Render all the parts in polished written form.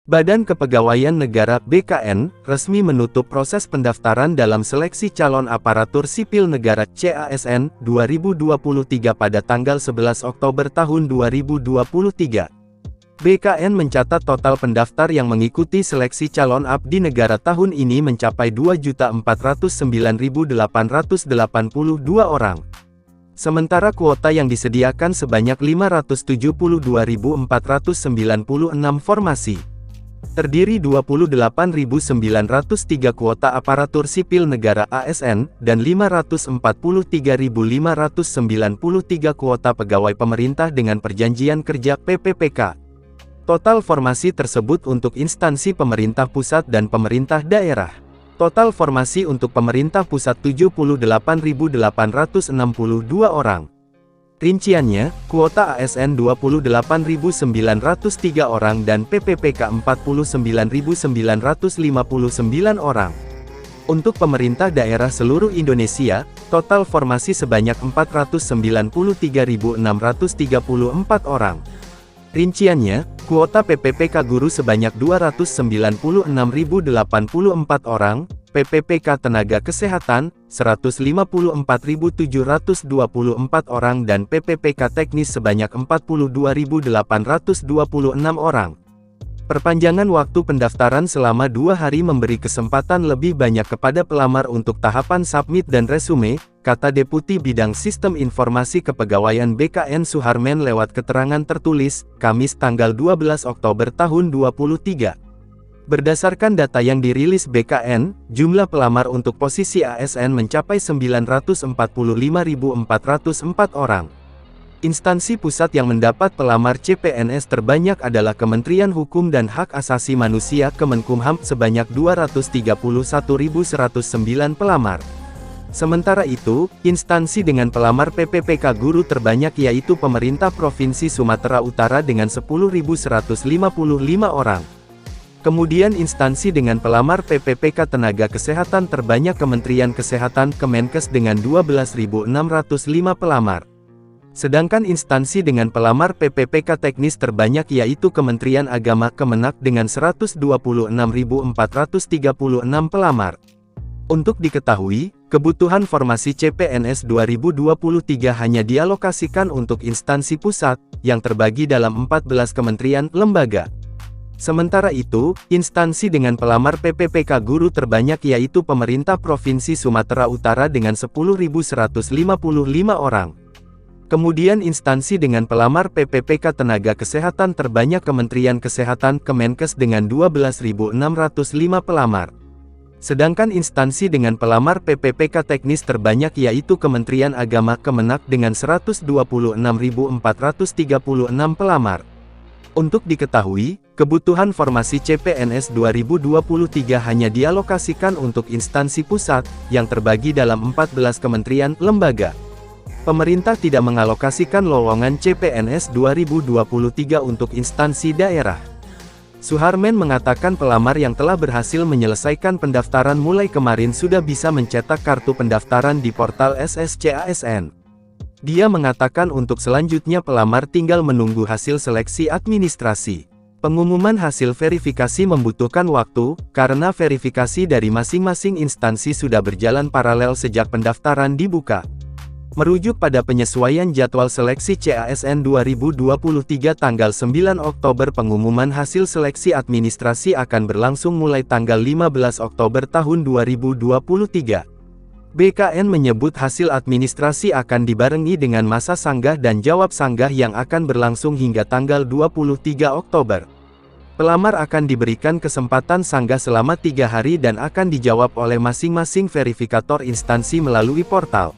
Badan Kepegawaian Negara (BKN) resmi menutup proses pendaftaran dalam seleksi calon aparatur sipil negara (CASN) 2023 pada tanggal 11 Oktober tahun 2023. BKN mencatat total pendaftar yang mengikuti seleksi calon abdi negara tahun ini mencapai 2.409.882 orang. Sementara kuota yang disediakan sebanyak 572.496 formasi. Terdiri 28.903 kuota aparatur sipil negara (ASN) dan 543.593 kuota pegawai pemerintah dengan perjanjian kerja (PPPK). Total formasi tersebut untuk instansi pemerintah pusat dan pemerintah daerah. Total formasi untuk pemerintah pusat 78.862 orang. Rinciannya, kuota ASN 28.903 orang dan PPPK 49.959 orang. Untuk pemerintah daerah seluruh Indonesia, total formasi sebanyak 493.634 orang. Rinciannya, kuota PPPK guru sebanyak 296.084 orang, PPPK tenaga kesehatan, 154.724 orang dan PPPK teknis sebanyak 42.826 orang. Perpanjangan waktu pendaftaran selama 2 hari memberi kesempatan lebih banyak kepada pelamar untuk tahapan submit dan resume, kata Deputi Bidang Sistem Informasi Kepegawaian BKN Suharmen lewat keterangan tertulis, Kamis tanggal 12 Oktober tahun 2023. Berdasarkan data yang dirilis BKN, jumlah pelamar untuk posisi ASN mencapai 945.404 orang. Instansi pusat yang mendapat pelamar CPNS terbanyak adalah Kementerian Hukum dan Hak Asasi Manusia Kemenkumham sebanyak 231.109 pelamar. Sementara itu, instansi dengan pelamar PPPK guru terbanyak yaitu Pemerintah Provinsi Sumatera Utara dengan 10.155 orang. Kemudian instansi dengan pelamar PPPK tenaga kesehatan terbanyak Kementerian Kesehatan Kemenkes dengan 12.605 pelamar. Sedangkan instansi dengan pelamar PPPK teknis terbanyak yaitu Kementerian Agama Kemenak dengan 126.436 pelamar. Untuk diketahui, kebutuhan formasi CPNS 2023 hanya dialokasikan untuk instansi pusat, yang terbagi dalam 14 kementerian lembaga. Sementara itu, instansi dengan pelamar PPPK guru terbanyak yaitu Pemerintah Provinsi Sumatera Utara dengan 10.155 orang. Kemudian instansi dengan pelamar PPPK tenaga kesehatan terbanyak Kementerian Kesehatan Kemenkes dengan 12.605 pelamar. Sedangkan instansi dengan pelamar PPPK teknis terbanyak yaitu Kementerian Agama Kemenak dengan 126.436 pelamar. Untuk diketahui, kebutuhan formasi CPNS 2023 hanya dialokasikan untuk instansi pusat, yang terbagi dalam 14 kementerian lembaga. Pemerintah tidak mengalokasikan lowongan CPNS 2023 untuk instansi daerah. Suharmen mengatakan pelamar yang telah berhasil menyelesaikan pendaftaran mulai kemarin sudah bisa mencetak kartu pendaftaran di portal SSCASN. Dia mengatakan untuk selanjutnya pelamar tinggal menunggu hasil seleksi administrasi. Pengumuman hasil verifikasi membutuhkan waktu, karena verifikasi dari masing-masing instansi sudah berjalan paralel sejak pendaftaran dibuka. Merujuk pada penyesuaian jadwal seleksi CASN 2023 tanggal 9 Oktober pengumuman hasil seleksi administrasi akan berlangsung mulai tanggal 15 Oktober tahun 2023. BKN menyebut hasil administrasi akan dibarengi dengan masa sanggah dan jawab sanggah yang akan berlangsung hingga tanggal 23 Oktober. Pelamar akan diberikan kesempatan sanggah selama 3 hari dan akan dijawab oleh masing-masing verifikator instansi melalui portal.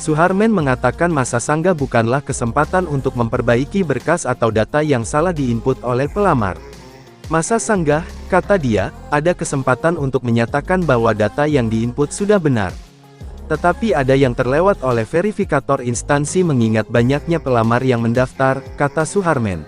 Suharmen mengatakan masa sanggah bukanlah kesempatan untuk memperbaiki berkas atau data yang salah diinput oleh pelamar. Masa sanggah, kata dia, ada kesempatan untuk menyatakan bahwa data yang diinput sudah benar. Tetapi ada yang terlewat oleh verifikator instansi mengingat banyaknya pelamar yang mendaftar, kata Suharmen.